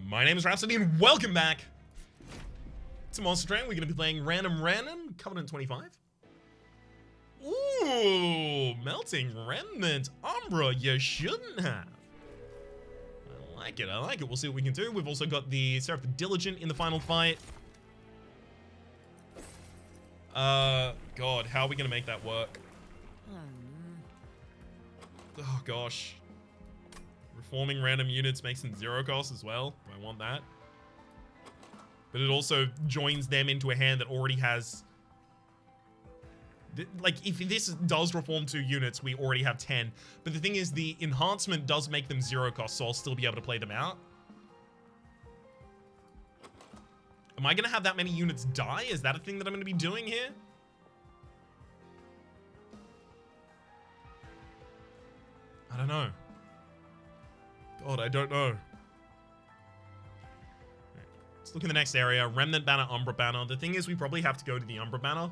My name is Rhapsody and welcome back to Monster Train. We're going to be playing Random Covenant 25. Ooh, Melting Remnant. Umbra, you shouldn't have. I like it, I like it. We'll see what we can do. We've also got the Seraph the Diligent in the final fight. God, how are we going to make that work? Oh, gosh. Reforming random units makes them 0 cost as well. Do I want that? But it also joins them into a hand that already has... Like, if this does reform 2 units, we already have 10. But the thing is, the enhancement does make them 0 cost, so I'll still be able to play them out. Am I going to have that many units die? Is that a thing that I'm going to be doing here? I don't know. God, I don't know. Let's look in the next area. Remnant banner, Umbra banner. The thing is, we probably have to go to the Umbra banner.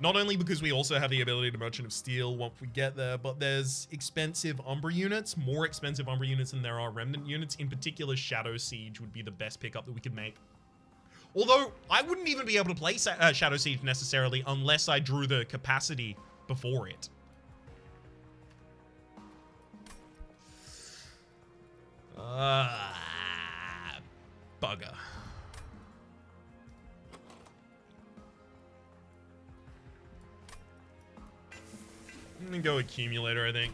Not only because we also have the ability to Merchant of Steel once we get there, but there's expensive Umbra units, more expensive Umbra units than there are Remnant units. In particular, Shadow Siege would be the best pickup that we could make. Although, I wouldn't even be able to play Shadow Siege necessarily unless I drew the capacity before it. Bugger. I'm gonna go Accumulator, I think.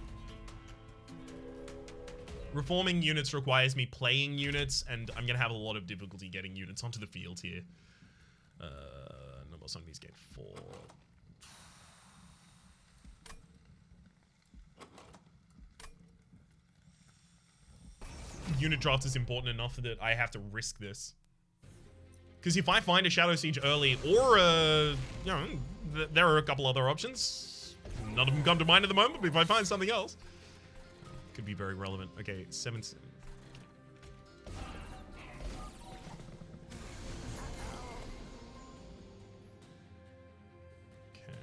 Reforming units requires me playing units, and I'm gonna have a lot of difficulty getting units onto the field here. Number of zombies gain 4. Unit draft is important enough that I have to risk this. Because if I find a Shadow Siege early, or you know, there are a couple other options. None of them come to mind at the moment, but if I find something else, could be very relevant. Okay, 7. Okay.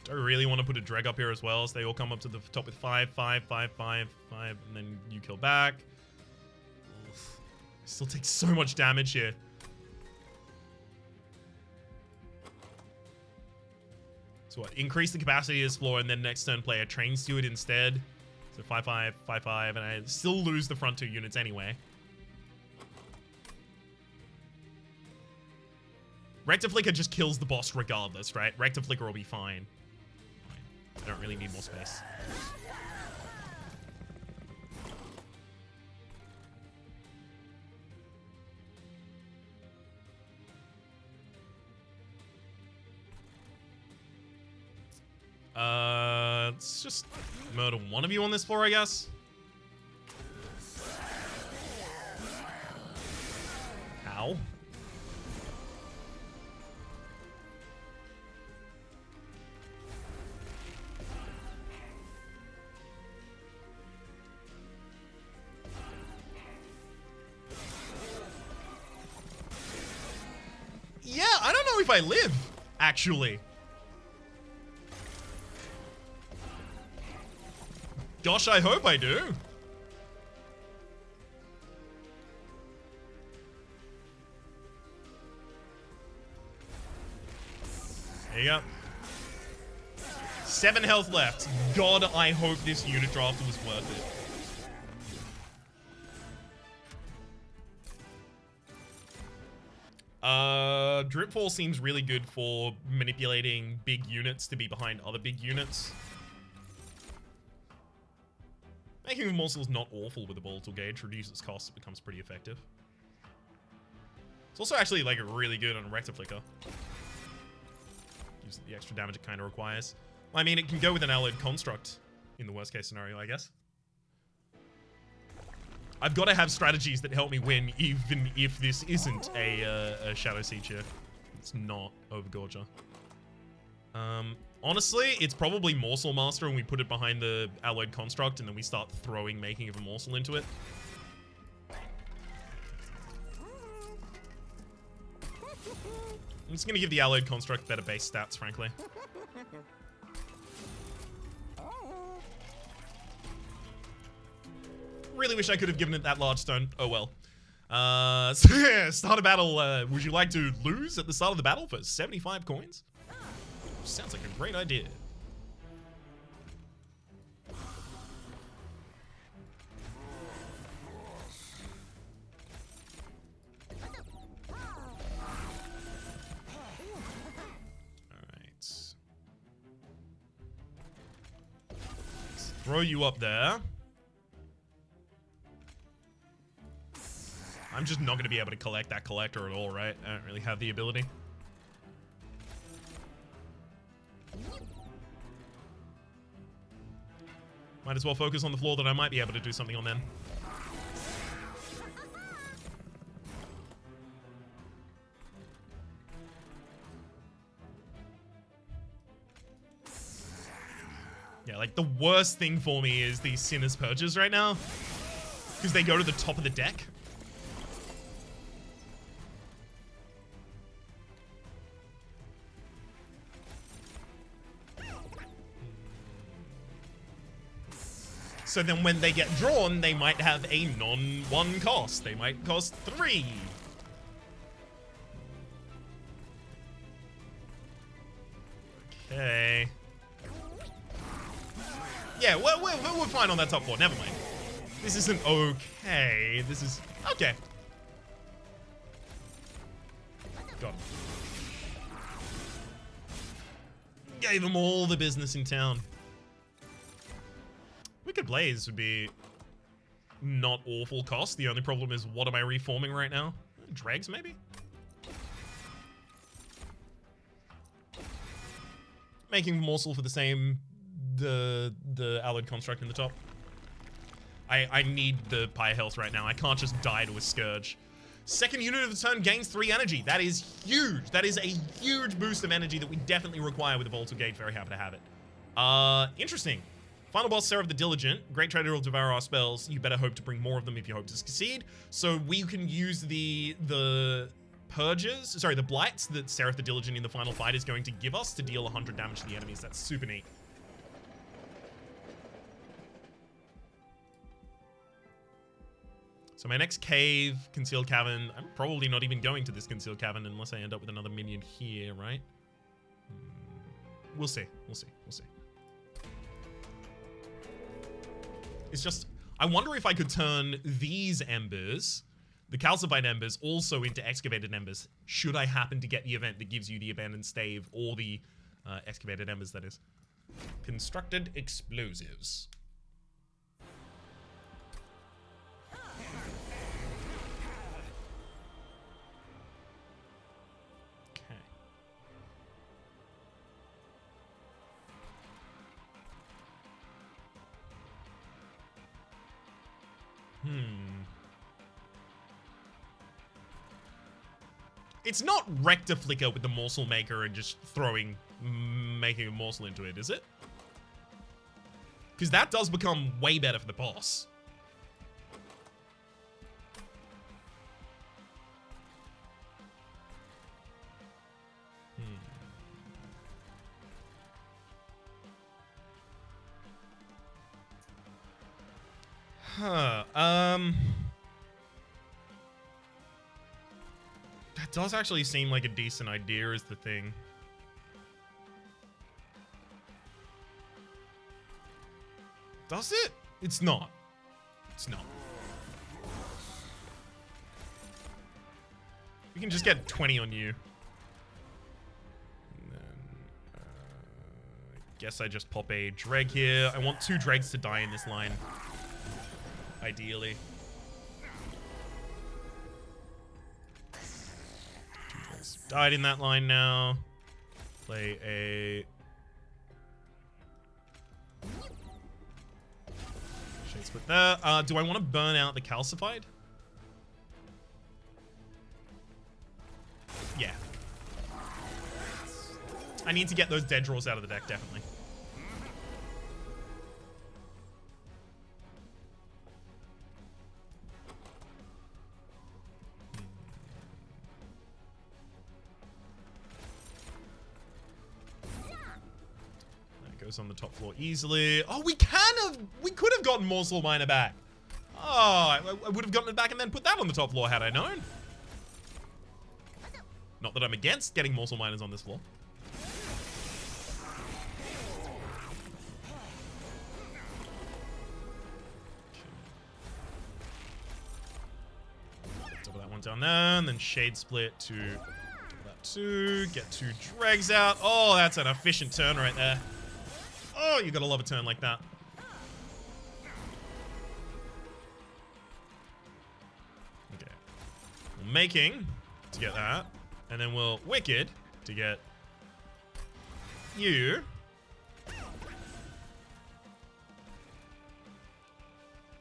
I really want to put a Dreg up here as well, so they all come up to the top with 5, 5, 5, 5, 5, and then you kill back. Oof. Still takes so much damage here. So what? Increase the capacity of this floor, and then next turn play a Train Steward instead. So 5, 5, 5, 5, and I still lose the front 2 units anyway. Rector Flicker just kills the boss regardless, right? Rector Flicker will be fine. I don't really need more space. Let's just murder one of you on this floor, I guess. Ow. Yeah, I don't know if I live, actually. Gosh, I hope I do. There you go. 7 health left. God, I hope this unit draft was worth it. Dripfall seems really good for manipulating big units to be behind other big units. Making the morsel is not awful with a volatile gauge. Reduces costs, it becomes pretty effective. It's also actually like really good on a Rector Flicker. Gives the extra damage it kind of requires. I mean, it can go with an alloyed construct in the worst case scenario, I guess. I've got to have strategies that help me win, even if this isn't a Shadow Siege here. It's not Overgorger. Honestly, it's probably Morsel Master, and we put it behind the Alloyed Construct, and then we start throwing Making of a Morsel into it. I'm just going to give the Alloyed Construct better base stats, frankly. Really wish I could have given it that large stone. Oh well. So yeah, start a battle. Would you like to lose at the start of the battle for 75 coins? Sounds like a great idea. Throw you up there. I'm just not going to be able to collect that collector at all, right? I don't really have the ability. Might as well focus on the floor that I might be able to do something on then. Yeah, like the worst thing for me is these Sinner's Purges right now. Because they go to the top of the deck. So then when they get drawn, they might have a non-1 cost. They might cost 3. Okay. Yeah, we're fine on that top 4. Never mind. This isn't okay. This is... Okay. Got him. Gave them all the business in town. Wicked Blaze would be not awful cost. The only problem is, what am I reforming right now? Dregs, maybe? Making morsel for the same... the alloyed construct in the top. I need the Pyre health right now. I can't just die to a Scourge. Second unit of the turn gains 3 energy. That is huge. That is a huge boost of energy that we definitely require with the Voltal Gate. Very happy to have it. Interesting. Final boss, Seraph the Diligent. Great Trader will devour our spells. You better hope to bring more of them if you hope to succeed. So we can use the purges, sorry, the blights that Seraph the Diligent in the final fight is going to give us to deal 100 damage to the enemies. That's super neat. So my next cave, Concealed Cavern, I'm probably not even going to this Concealed Cavern unless I end up with another minion here, right? We'll see, we'll see, we'll see. It's just, I wonder if I could turn these embers, the calcified embers, also into excavated embers, should I happen to get the event that gives you the abandoned stave, or the excavated embers, that is. Constructed explosives. It's not Rector Flicker with the Morsel Maker and just making a morsel into it, is it? Because that does become way better for the boss. That does actually seem like a decent idea, is the thing. Does it? It's not. It's not. We can just get 20 on you. And then, I guess I just pop a Dreg here. I want 2 Dregs to die in this line. Ideally. 2 Dregs died in that line now. Play a... Shade Split there. Do I want to burn out the Calcified? Yeah. I need to get those dead draws out of the deck, definitely. That goes on the top floor easily. Oh, we could have gotten Morsel Miner back. Oh, I would have gotten it back and then put that on the top floor had I known. Not that I'm against getting morsel miners on this floor. Double that one down there, and then shade split to that 2. Get 2 dregs out. Oh, that's an efficient turn right there. Oh, you gotta love a turn like that. Okay. We're making to get that, and then we'll wicked to get you.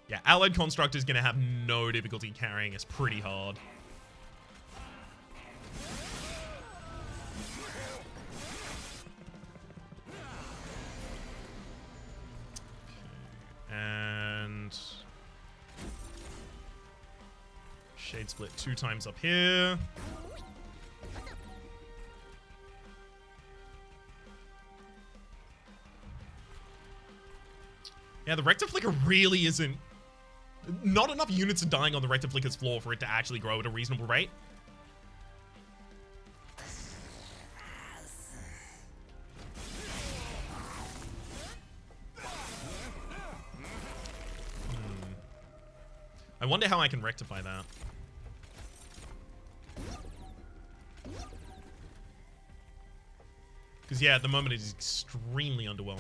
Yeah, Allied Construct is gonna have no difficulty carrying us pretty hard. And shade split 2 times up here. Yeah, the Rector Flicker really isn't... Not enough units are dying on the Rector Flicker's floor for it to actually grow at a reasonable rate. I wonder how I can rectify that. Because, yeah, at the moment it is extremely underwhelming.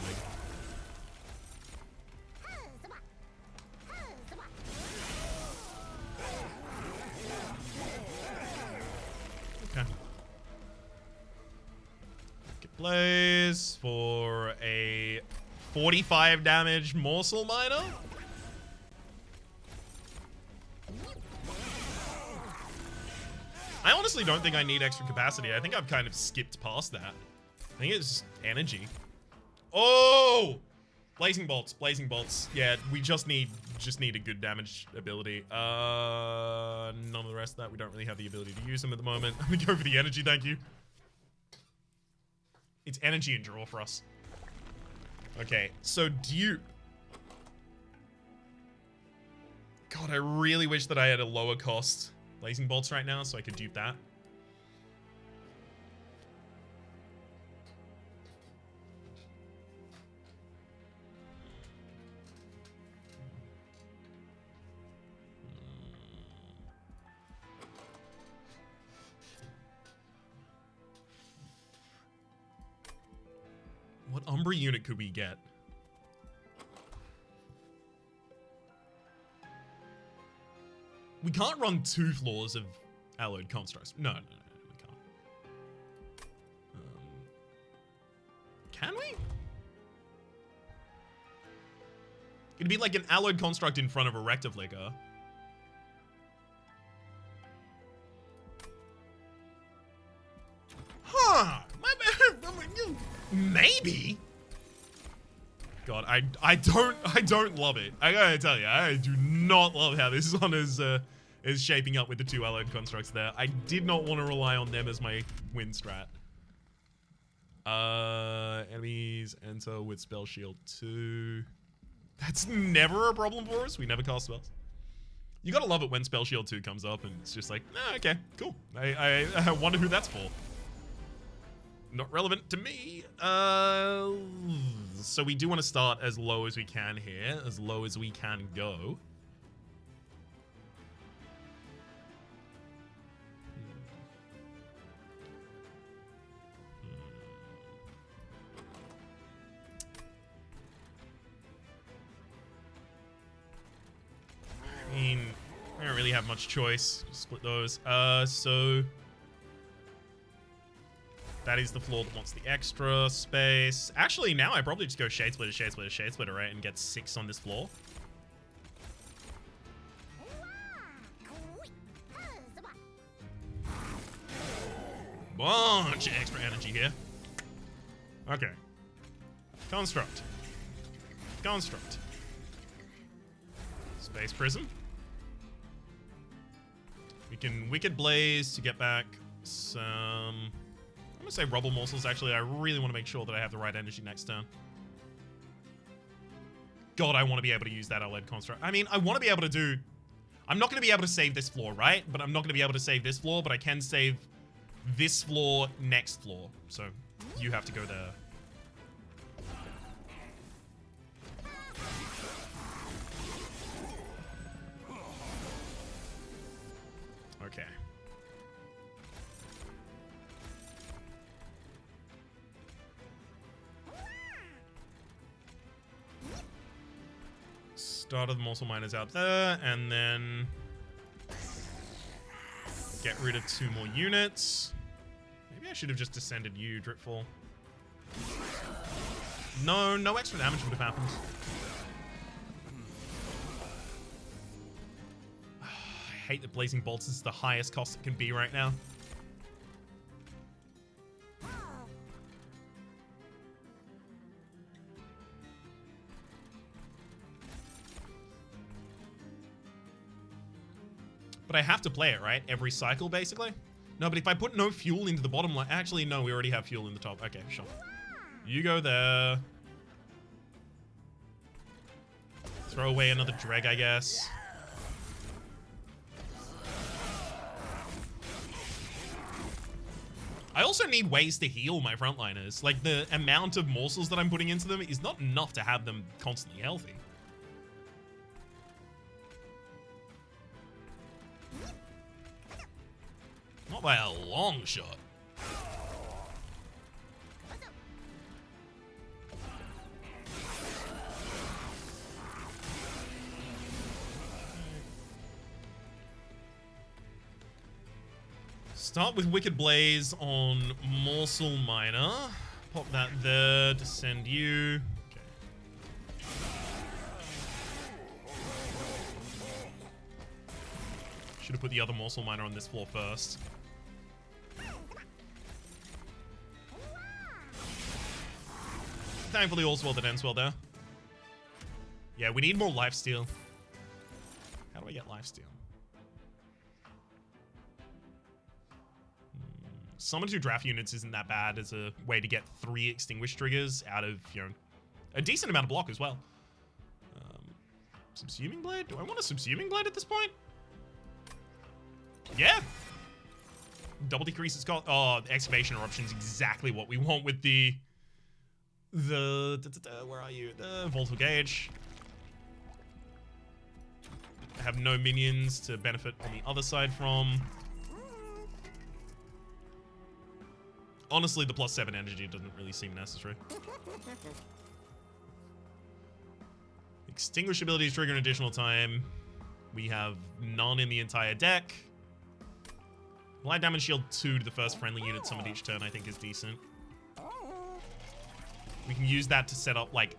Okay. Get Blaze for a 45 damage morsel miner. I honestly don't think I need extra capacity. I think I've kind of skipped past that. I think it's energy. Oh! Blazing bolts, blazing bolts. Yeah, we just need a good damage ability. None of the rest of that. We don't really have the ability to use them at the moment. I'm gonna go for the energy, thank you. It's energy and draw for us. Okay, so dupe. God, I really wish that I had a lower cost blazing bolts right now so I could dupe that. What Umbra unit could we get? We can't run 2 floors of alloyed constructs. No, we can't. Can we? It'd be like an alloyed construct in front of a Rector Flicker. Huh. Maybe. God, I don't love it. I gotta tell you, I do not love how this one is shaping up with the 2 allied constructs there. I did not want to rely on them as my win strat. Enemies enter with spell shield 2. That's never a problem for us. We never cast spells. You gotta love it when spell shield 2 comes up and it's just like, okay, cool. I wonder who that's for. Not relevant to me. So we do want to start as low as we can here, as low as we can go. I mean, I don't really have much choice. Just split those. So that is the floor that wants the extra space. Actually, now I probably just go Shade Splitter, Shade Splitter, Shade Splitter, right? And get 6 on this floor. Bunch of extra energy here. Okay. Construct. Construct. Space Prism. We can Wicked Blaze to get back some... I'm gonna say Rubble Morsels, actually. I really want to make sure that I have the right energy next turn. God, I want to be able to use that allied construct. I mean, I want to be able to do... I'm not going to be able to save this floor, right? But I'm not going to be able to save this floor, but I can save this floor, next floor. So you have to go there. Okay. Start of the morsel miners out there, and then get rid of 2 more units. Maybe I should have just descended you, Dripfall. No extra damage would have happened. I hate that Blazing Bolts is the highest cost it can be right now. But I have to play it, right? Every cycle, basically? No, but if I put no fuel into the bottom line... Actually, no, we already have fuel in the top. Okay, sure. You go there. Throw away another Dreg, I guess. I also need ways to heal my frontliners. Like, the amount of morsels that I'm putting into them is not enough to have them constantly healthy. Not by a long shot. Start with Wicked Blaze on Morsel Miner. Pop that there, descend you. Okay. Should have put the other Morsel Miner on this floor first. Thankfully, all's well that ends well there. Yeah, we need more lifesteal. How do I get lifesteal? Summon 2 draft units isn't that bad as a way to get 3 extinguish triggers out of, you know, a decent amount of block as well. Subsuming Blade? Do I want a Subsuming Blade at this point? Yeah. Double decrease its cost. Oh, the Excavation Eruption's exactly what we want with the where are you? The Volatile Gauge. I have no minions to benefit on the other side from. Honestly, the +7 energy doesn't really seem necessary. Extinguish abilities trigger an additional time. We have none in the entire deck. Blind damage shield 2 to the first friendly unit summoned each turn, I think is decent. We can use that to set up like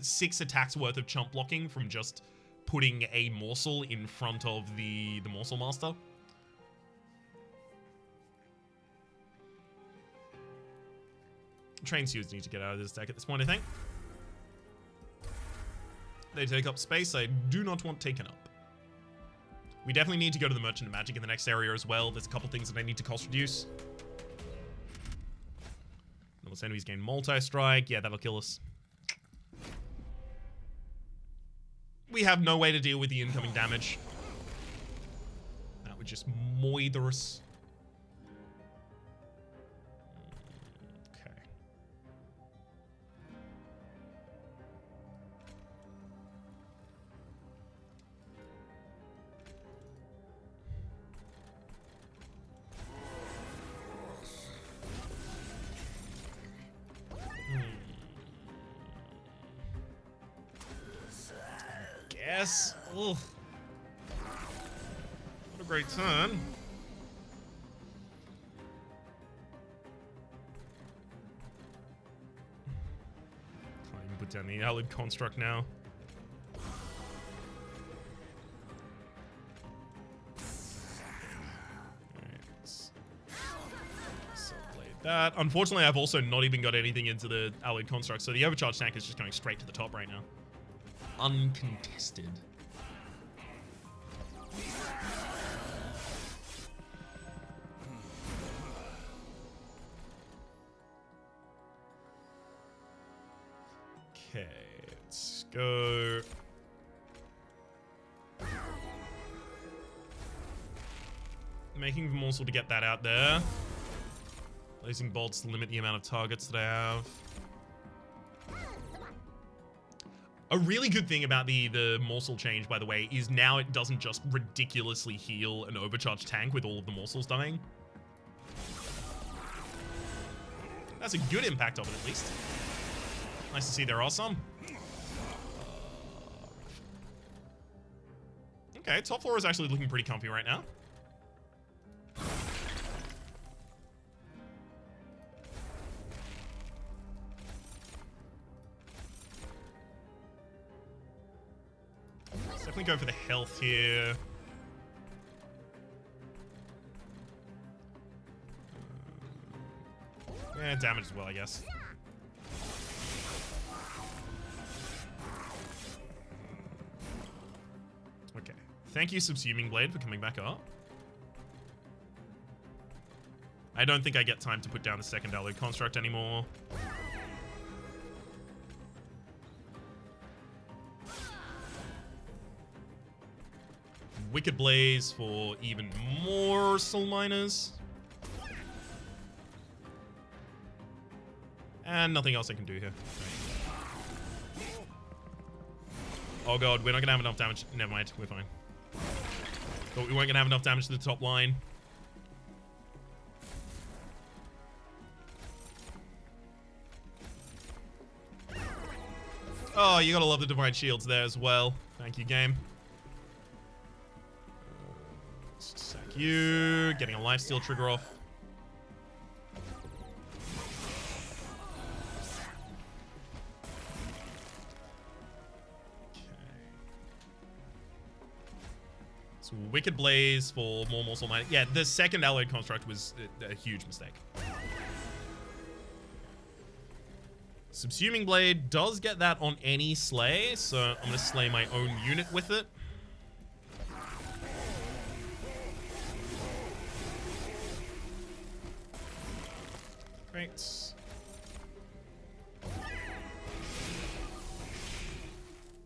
6 attacks worth of chump blocking from just putting a morsel in front of the Morsel Master. Train Seers need to get out of this deck at this point, I think. They take up space I do not want taken up. We definitely need to go to the Merchant of Magic in the next area as well. There's a couple things that I need to cost reduce. Unless enemies gain multi-strike. Yeah, that'll kill us. We have no way to deal with the incoming damage. That would just moither us. Okay. Yes. Ugh. What a great turn. Can't even put down the Allied Construct now. That. Unfortunately, I've also not even got anything into the Allied Construct, so the Overcharge tank is just going straight to the top right now. Uncontested. Okay. Let's go. Making the morsel to get that out there. Placing bolts to limit the amount of targets that I have. A really good thing about the morsel change, by the way, is now it doesn't just ridiculously heal an overcharged tank with all of the morsels dying. That's a good impact of it, at least. Nice to see there are some. Okay, top floor is actually looking pretty comfy right now. Let's definitely go for the health here. Yeah, damage as well, I guess. Okay. Thank you, Subsuming Blade, for coming back up. I don't think I get time to put down the second alloy construct anymore. Wicked Blaze for even more soul miners. And nothing else I can do here. Oh god, we're not gonna have enough damage. Never mind, we're fine. But we weren't gonna have enough damage to the top line. Oh, you gotta love the Divine Shields there as well. Thank you, game. Sack you. Getting a lifesteal trigger off. Wicked Blaze for more morsel mining. Yeah, the second alloyed construct was a huge mistake. Subsuming Blade does get that on any slay, so I'm going to slay my own unit with it. Great.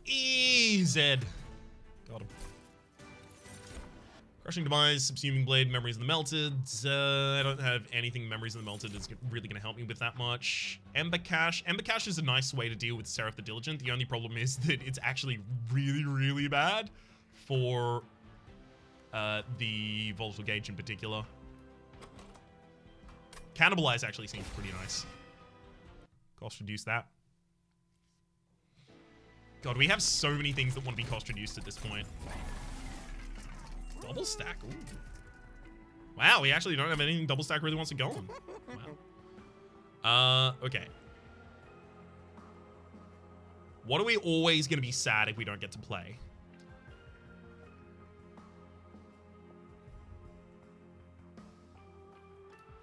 Easy. Got him. Crushing Demise, Subsuming Blade, Memories of the Melted. I don't have anything Memories of the Melted is really going to help me with that much. Ember Cache. Ember Cache is a nice way to deal with Seraph the Diligent. The only problem is that it's actually really, really bad for the Volatile Gauge in particular. Cannibalize actually seems pretty nice. Cost reduce that. God, we have so many things that want to be cost reduced at this point. Double stack. Ooh. Wow, we actually don't have anything double stack really wants to go on. Wow. Okay. What are we always going to be sad if we don't get to play?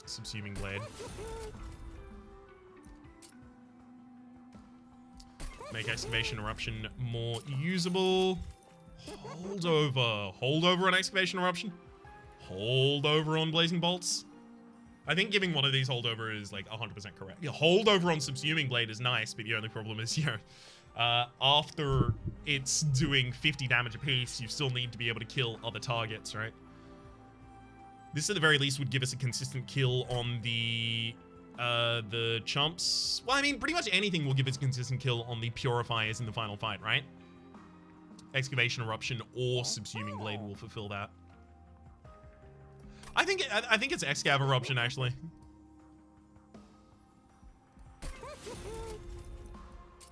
Subsuming Blade. Make Excavation Eruption more usable. Holdover. Holdover on Excavation Eruption. Holdover on Blazing Bolts. I think giving one of these holdover is like 100% correct. Yeah, holdover on Subsuming Blade is nice, but the only problem is, you know, after it's doing 50 damage apiece, you still need to be able to kill other targets, right? This at the very least would give us a consistent kill on the chumps. Well, I mean, pretty much anything will give us a consistent kill on the purifiers in the final fight, right? Excavation Eruption or Subsuming Blade will fulfill that. I think it's Excav Eruption, actually.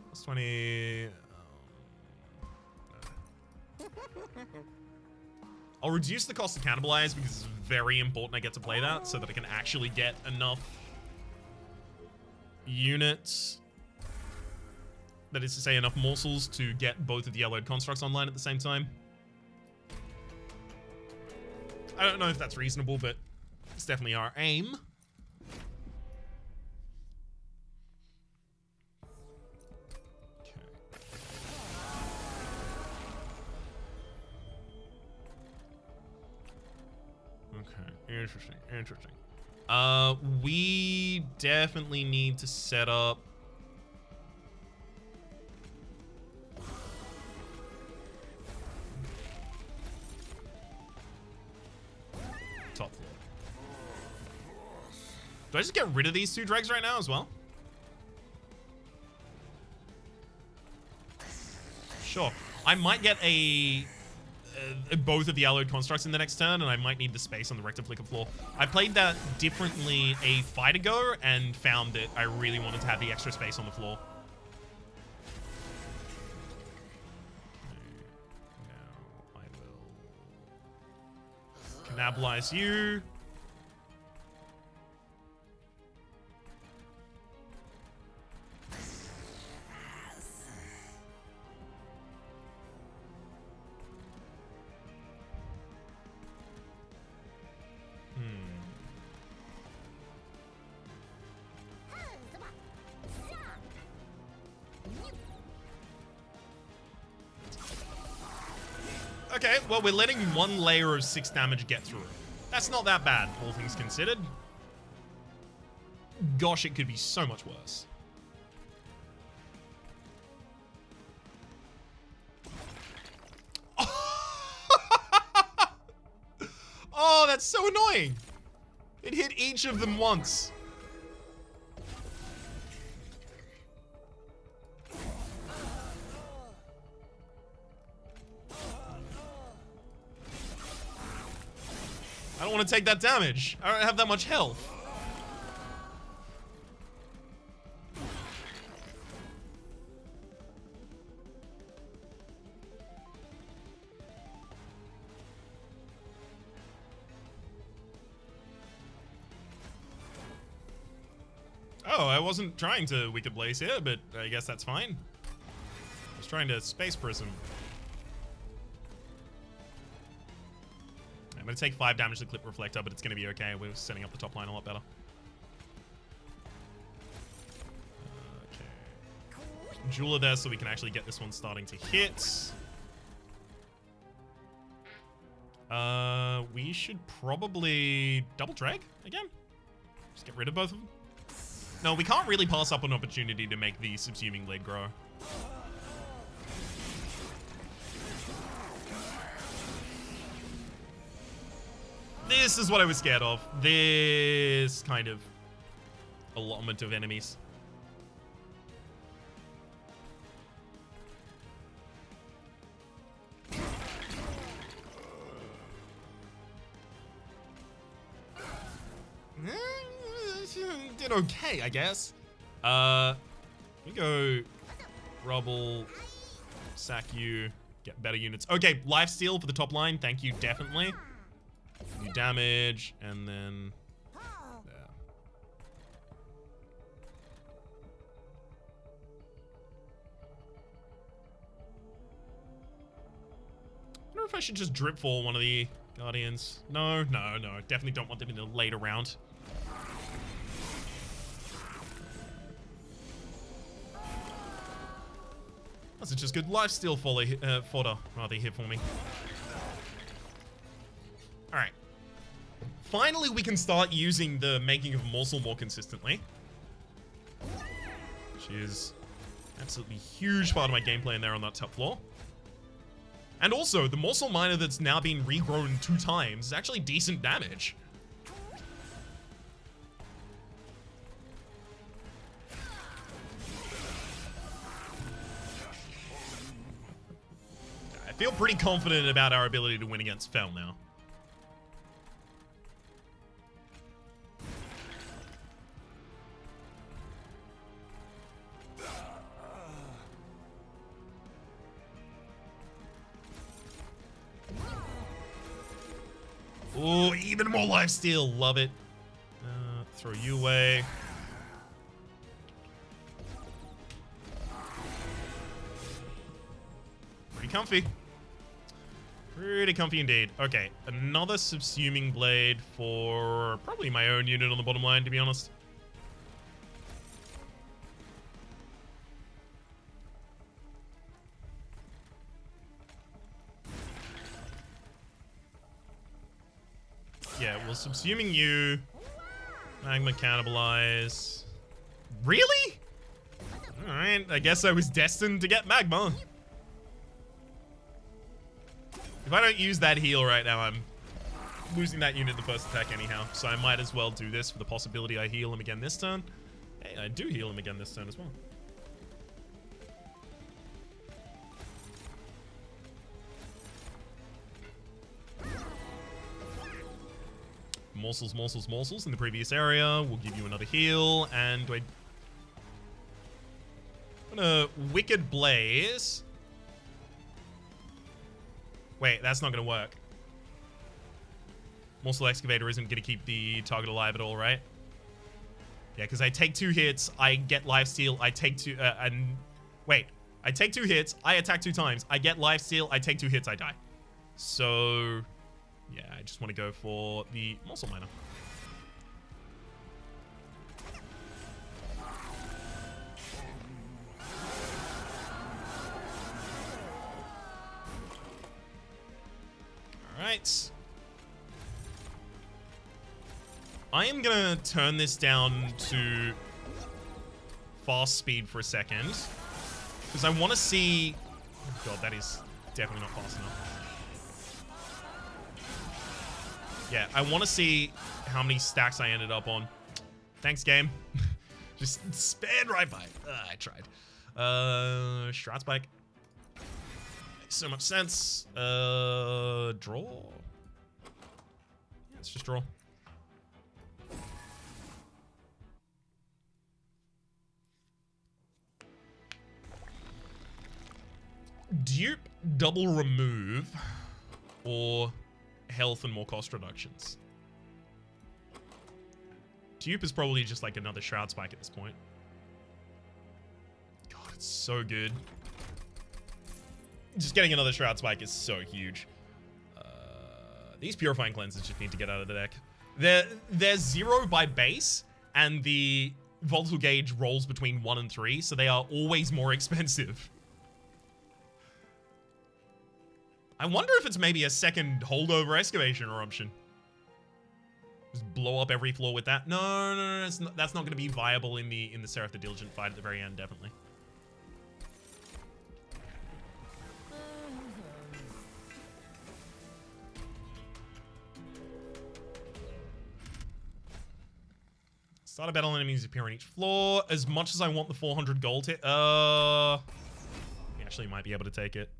Plus 20. I'll reduce the cost to cannibalize because it's very important I get to play that so that I can actually get enough units. That is to say, enough morsels to get both of the yellowed constructs online at the same time. I don't know if that's reasonable, but it's definitely our aim. Okay, interesting, interesting. We definitely need to set up Do I just get rid of these 2 dregs right now as well? Sure. I might get both of the alloyed constructs in the next turn, and I might need the space on the Rector Flicker floor. I played that differently a fight ago and found that I really wanted to have the extra space on the floor. Okay, now I will cannibalize you. Okay, well, we're letting 1 layer of 6 damage get through. That's not that bad, all things considered. Gosh, it could be so much worse. Oh, that's so annoying. It hit each of them once. I don't want to take that damage. I don't have that much health. Oh, I wasn't trying to Wicked Blaze here, but I guess that's fine. I was trying to Space Prism. I'm going to take 5 damage to Clip Reflector, but it's going to be okay. We're setting up the top line a lot better. Okay. Jeweler there so we can actually get this one starting to hit. We should probably double drag again. Just get rid of both of them. No, we can't really pass up an opportunity to make the Subsuming Blade grow. This is what I was scared of. This kind of allotment of enemies. Did okay, I guess. We go Rubble, sack you, get better units. Okay, lifesteal for the top line. Thank you, definitely. New damage, and then there. I wonder if I should just drip for one of the Guardians. No. Definitely don't want them in the later round. That's just good lifesteal fodder rather here for me. Alright. Finally, we can start using the making of morsel more consistently. Which is absolutely huge part of my gameplay in there on that top floor. And also, the morsel miner that's now been regrown 2 times is actually decent damage. I feel pretty confident about our ability to win against Fel now. Oh, even more lifesteal. Love it. Throw you away. Pretty comfy. Pretty comfy indeed. Okay, another Subsuming Blade for probably my own unit on the bottom line, to be honest. Yeah, well, Subsuming you. Magma Cannibalize. Really? Alright, I guess I was destined to get Magma. If I don't use that heal right now, I'm losing that unit the first attack anyhow, so I might as well do this for the possibility I heal him again this turn. Hey, I do heal him again this turn as well. Morsels, morsels, morsels in the previous area. We'll give you another heal. And do I... I'm gonna Wicked Blaze. Wait, that's not gonna work. Morsel Excavator isn't gonna keep the target alive at all, right? Yeah, because I take 2 hits, I get lifesteal, I take 2... wait. I take 2 hits, I attack 2 times, I get lifesteal, I take 2 hits, I die. So... yeah, I just want to go for the Morsel Miner. Alright. I am going to turn this down to fast speed for a second. Because I want to see... oh god, that is definitely not fast enough. Yeah, I want to see how many stacks I ended up on. Thanks, game. Just sped right by. I tried. Shroud Spike. Makes so much sense. Draw. Yeah, let's just draw. Dupe, double remove, or health and more cost reductions. Dupe is probably just like another Shroud Spike at this point. God, it's so good. Just getting another Shroud Spike is so huge. These Purifying Cleanses just need to get out of the deck. They're 0 by base, and the Volatile Gauge rolls between 1 and 3, so they are always more expensive. I wonder if it's maybe a second holdover excavation eruption. Just blow up every floor with that. No, it's not, that's not going to be viable in the Seraph the Diligent fight at the very end, definitely. Start a battle, enemies appear on each floor. As much as I want the 400 gold hit, we actually might be able to take it.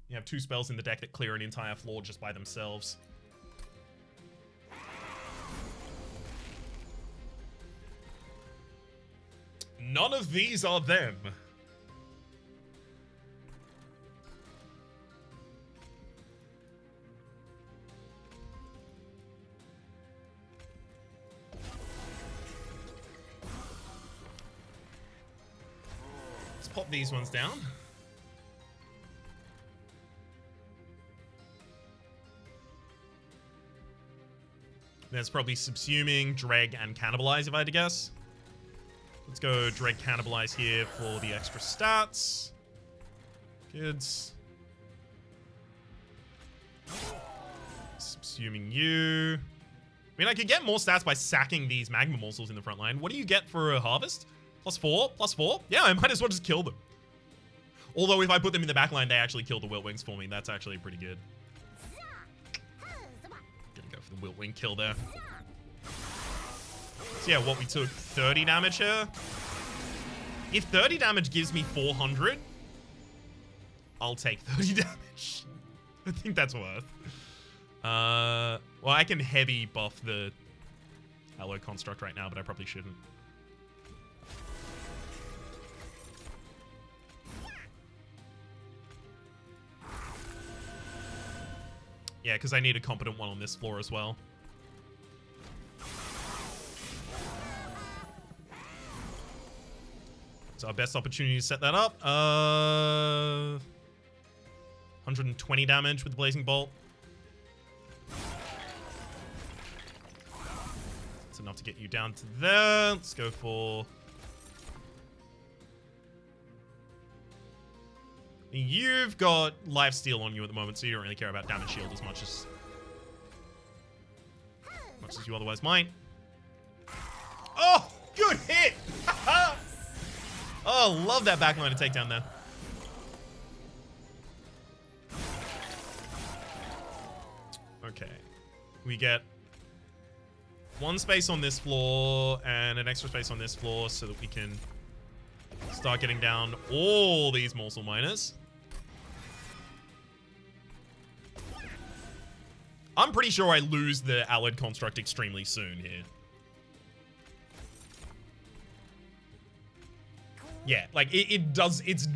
You have 2 spells in the deck that clear an entire floor just by themselves. None of these are them. Let's pop these ones down. There's probably Subsuming, Dreg, and Cannibalize, if I had to guess. Let's go Dreg Cannibalize here for the extra stats. Kids. Subsuming you. I mean, I could get more stats by sacking these Magma Morsels in the front line. What do you get for a Harvest? +4? +4? Yeah, I might as well just kill them. Although if I put them in the back line, they actually kill the Wilt Wings for me. That's actually pretty good. The Wilt Wing kill there. So yeah, what we took 30 damage here. If 30 damage gives me 400, I'll take 30 damage. I think that's worth. Well, I can heavy buff the Alloy Construct right now, but I probably shouldn't. Yeah, because I need a competent one on this floor as well. It's our best opportunity to set that up. 120 damage with the Blazing Bolt. That's enough to get you down to there. Let's go for... You've got lifesteal on you at the moment, so you don't really care about damage shield as much as you otherwise might. Oh, good hit! Oh, love that backline to take down there. Okay. We get one space on this floor and an extra space on this floor so that we can start getting down all these morsel miners. I'm pretty sure I lose the Allied construct extremely soon here. Yeah, like it does. It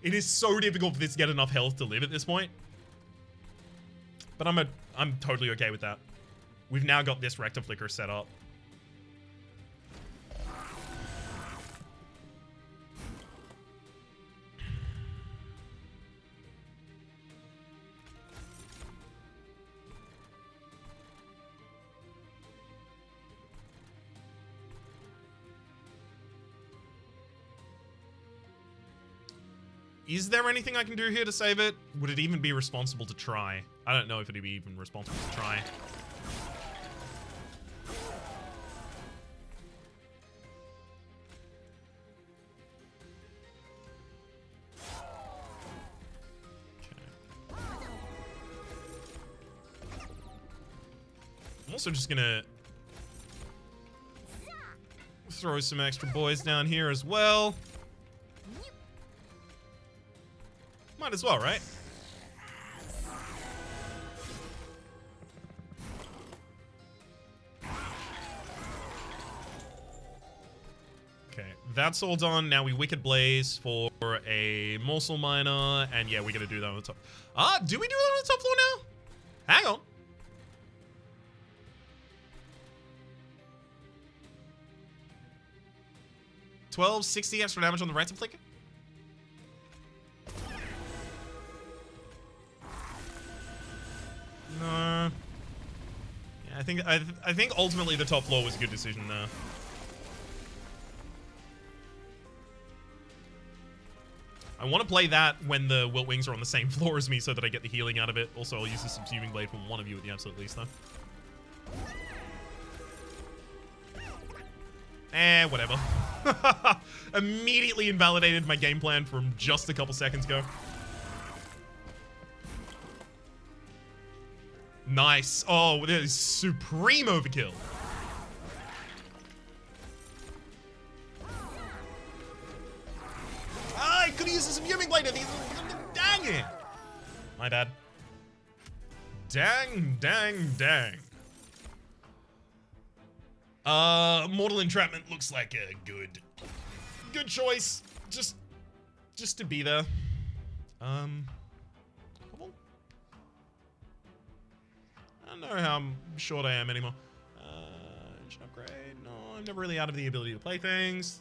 is so difficult for this to get enough health to live at this point. But I'm totally okay with that. We've now got this Rector Flicker set up. Is there anything I can do here to save it? Would it even be responsible to try? I don't know if it'd be even responsible to try. Okay. I'm also just gonna throw some extra boys down here as well. Might as well, right? Okay, that's all done. Now we Wicked Blaze for a Morsel Miner, and yeah, we're gonna do that on the top. Do we do that on the top floor now? Hang on. $12.60 extra damage on the Rector Flicker? No. Yeah, I think ultimately the top floor was a good decision there. I want to play that when the Wilt Wings are on the same floor as me so that I get the healing out of it. Also, I'll use the Subsuming Blade from one of you at the absolute least, though. Whatever. Immediately invalidated my game plan from just a couple seconds ago. Nice. Oh, that is supreme overkill. I could have used the Subsuming Blade. Dang it. My bad. Dang. Mortal Entrapment looks like a good choice. Just to be there. I don't know how short I am anymore. Should upgrade? No, I'm never really out of the ability to play things.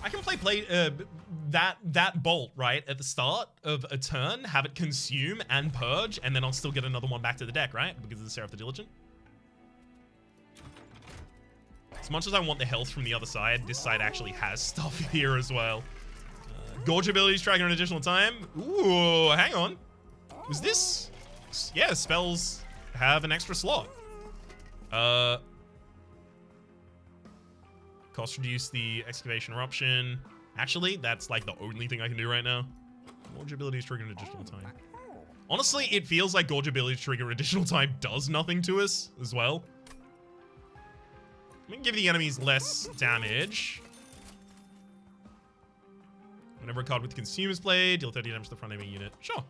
I can play that bolt, right, at the start of a turn, have it consume and purge, and then I'll still get another one back to the deck, right? Because of the Seraph the Diligent. As much as I want the health from the other side, this side actually has stuff here as well. Gorge abilities tracking an additional time. Ooh, hang on. Was this? Yeah, spells have an extra slot. Cost reduce the Excavation Eruption. Actually, that's like the only thing I can do right now. Gorge abilities trigger an additional time. Honestly, it feels like Gorge abilities trigger additional time does nothing to us as well. I'm gonna give the enemies less damage. Whenever a card with Consumer's Blade, deal 30 damage to the front enemy unit. Sure.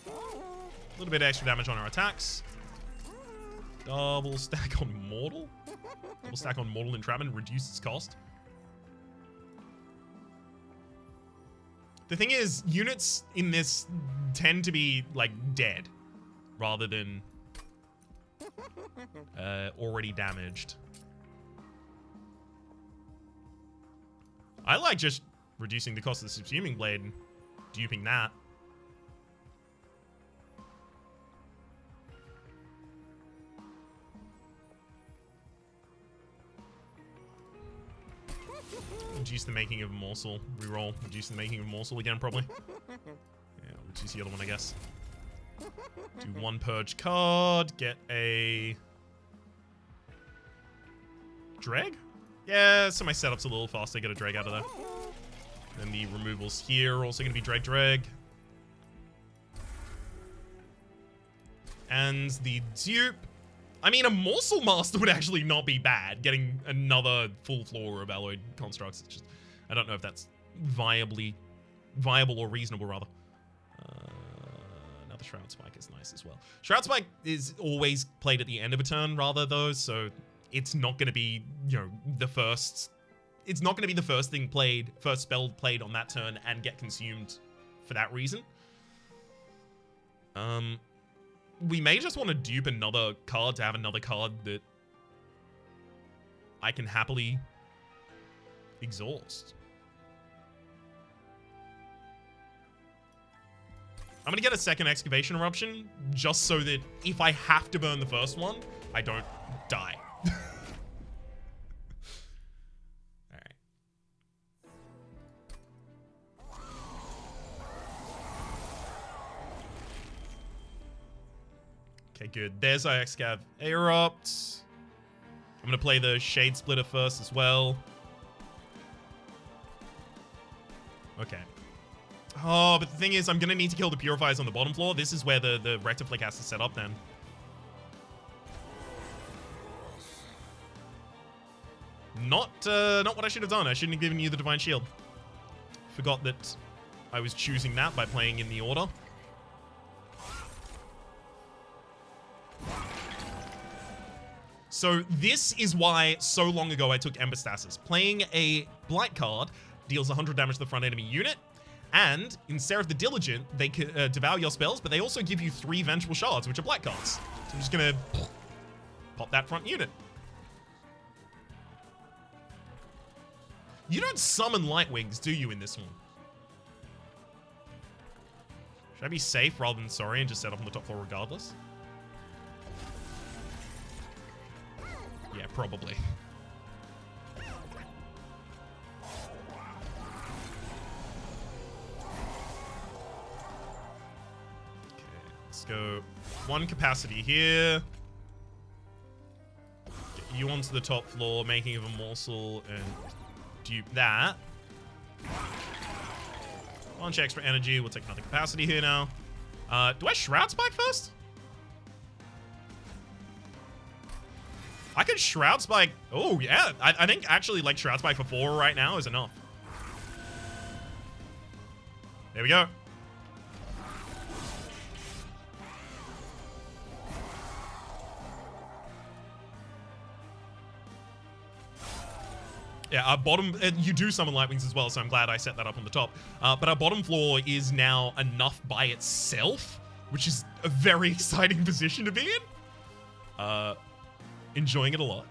A little bit of extra damage on our attacks. Double stack on Mortal? Double stack on Mortal Entrapment, reduce its cost. The thing is, units in this tend to be, like, dead. Rather than already damaged. I like just reducing the cost of the Subsuming Blade and duping that. Reduce the making of a morsel. Reroll. Reduce the making of a morsel again, probably. Yeah, reduce the other one, I guess. Do one purge card. Get a Dreg? Yeah, so my setup's a little faster. Get a Dreg out of there. And the removals here are also going to be Dreg. And the dupe. I mean, a Morsel Master would actually not be bad. Getting another full floor of alloyed constructs. It's just, I don't know if that's viable or reasonable, rather. Another Shroud Spike is nice as well. Shroud Spike is always played at the end of a turn, rather, though, so it's not going to be, you know, the first... It's not going to be the first thing played, first spell played on that turn and get consumed for that reason. We may just want to dupe another card to have another card that I can happily exhaust. I'm going to get a second Excavation Eruption just so that if I have to burn the first one, I don't die. Okay, good. There's our Excav Erupt. I'm going to play the Shade Splitter first as well. Okay. Oh, but the thing is, I'm going to need to kill the Purifiers on the bottom floor. This is where the Rector Flick has to set up then. Not what I should have done. I shouldn't have given you the Divine Shield. Forgot that I was choosing that by playing in the order. So this is why so long ago I took Ember Stasis. Playing a Blight card deals 100 damage to the front enemy unit, and in Seraph the Diligent, they can devour your spells, but they also give you 3 Vengeful Shards, which are Blight cards. So I'm just gonna pop that front unit. You don't summon Lightwings, do you, in this one? Should I be safe rather than sorry and just set up on the top floor regardless? Yeah, probably. Okay, let's go 1 capacity here. Get you onto the top floor, making of a morsel, and dupe that. Bunch extra energy. We'll take another capacity here now. Do I Shroud Spike first? I could Shroud Spike. Oh, yeah. I think actually, like, Shroud Spike for 4 right now is enough. There we go. Yeah, our bottom... you do summon Lightwings as well, so I'm glad I set that up on the top. But our bottom floor is now enough by itself, which is a very exciting position to be in. Enjoying it a lot.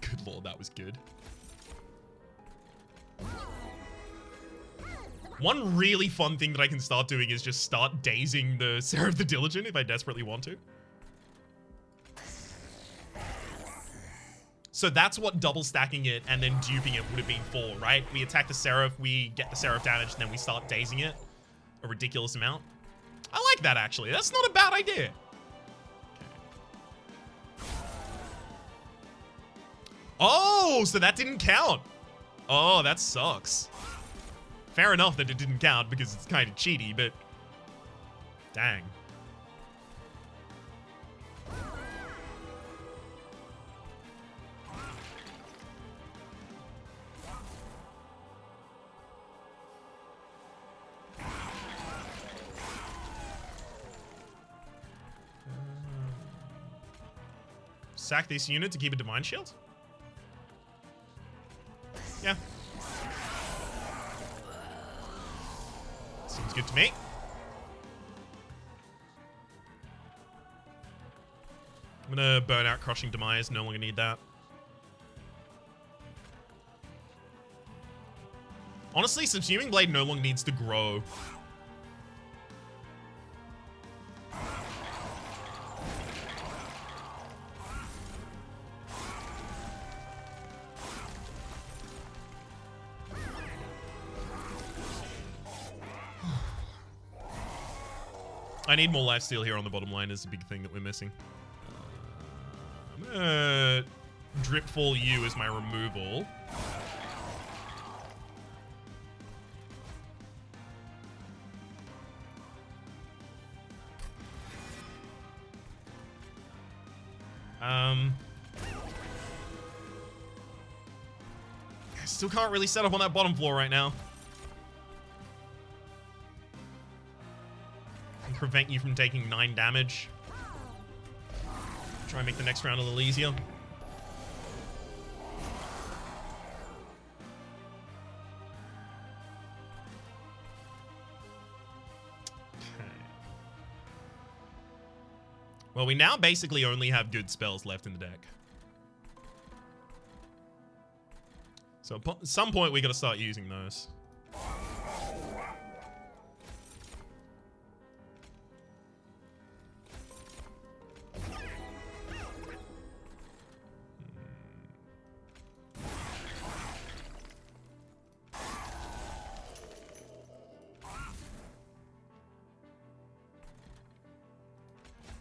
Good lord, that was good. One really fun thing that I can start doing is just start dazing the Seraph the Diligent if I desperately want to. So that's what double stacking it and then duping it would have been for, right? We attack the Seraph, we get the Seraph damage, and then we start dazing it a ridiculous amount. I like that, actually. That's not a bad idea. Okay. Oh, so that didn't count. Oh, that sucks. Fair enough that it didn't count because it's kind of cheaty, but dang. Sack this unit to keep a Divine Shield? Yeah. Seems good to me. I'm gonna burn out Crushing Demise, no longer need that. Honestly, Subsuming Blade no longer needs to grow. I need more lifesteal here on the bottom line is a big thing that we're missing. I'm gonna Dripfall you as my removal. I still can't really set up on that bottom floor right now. And prevent you from taking 9 damage. Try and make the next round a little easier. Okay. Well, we now basically only have good spells left in the deck. So at some point we gotta start using those.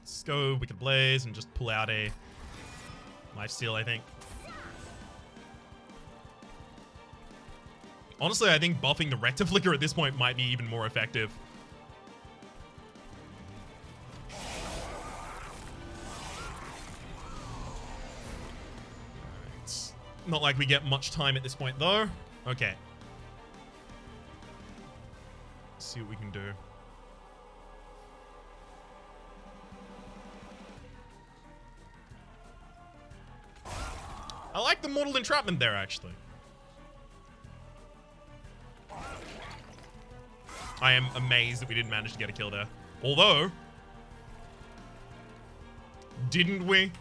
Let's go Wicked Blaze and just pull out a lifesteal, I think. Honestly, I think buffing the Rector Flicker at this point might be even more effective. It's not like we get much time at this point, though. Okay. Let's see what we can do. I like the Mortal Entrapment there, actually. I am amazed that we didn't manage to get a kill there. Although, didn't we?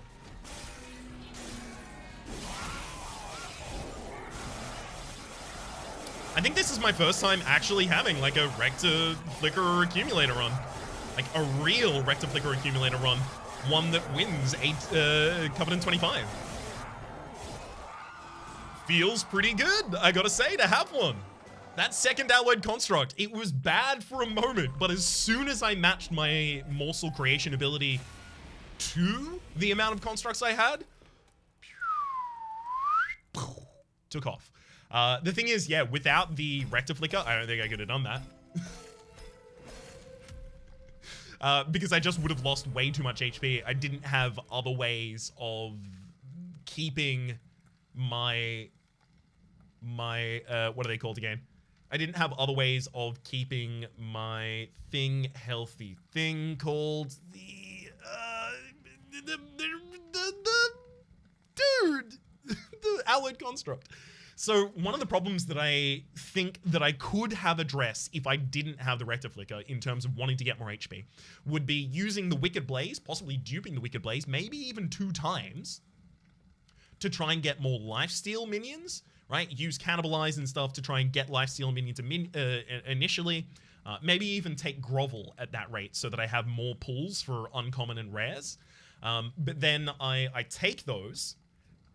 I think this is my first time actually having like a Rector Flicker Accumulator run. Like a real Rector Flicker Accumulator run. One that wins Covenant 25. Feels pretty good, I gotta say, to have one. That second Alloyed Construct, it was bad for a moment, but as soon as I matched my Morsel Creation ability to the amount of constructs I had, took off. The thing is, yeah, without the Rector Flicker, I don't think I could have done that. Because I just would have lost way too much HP. I didn't have other ways of keeping my what are they called again? I didn't have other ways of keeping my thing healthy. Thing called the Alloyed Construct. So one of the problems that I think that I could have addressed if I didn't have the Rector Flicker in terms of wanting to get more HP would be using the Wicked Blaze, possibly duping the Wicked Blaze, maybe even 2 times to try and get more lifesteal minions. Right, use Cannibalize and stuff to try and get lifesteal minions initially. Maybe even take Grovel at that rate so that I have more pulls for uncommon and rares. But then I take those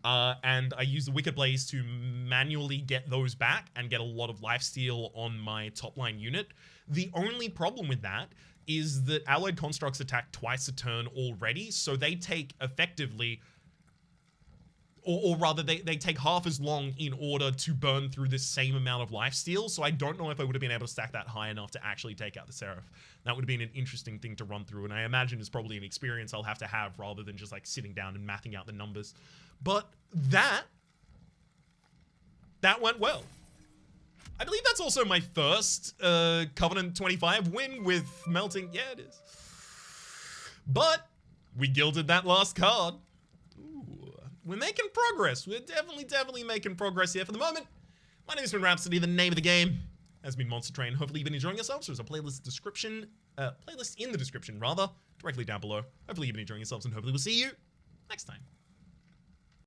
and I use the Wicked Blaze to manually get those back and get a lot of lifesteal on my top line unit. The only problem with that is that Alloyed Constructs attack twice a turn already, so they take effectively... Or rather, they take half as long in order to burn through the same amount of lifesteal, so I don't know if I would have been able to stack that high enough to actually take out the Seraph. That would have been an interesting thing to run through, and I imagine it's probably an experience I'll have to have rather than just like sitting down and mathing out the numbers. But that went well. I believe that's also my first Covenant 25 win with Melting. Yeah, it is. But we gilded that last card. We're making progress. We're definitely making progress here. For the moment, my name has been Rhapsody. The name of the game has been Monster Train. Hopefully you've been enjoying yourselves. There's a playlist in the description, rather, directly down below. Hopefully you've been enjoying yourselves, and hopefully we'll see you next time.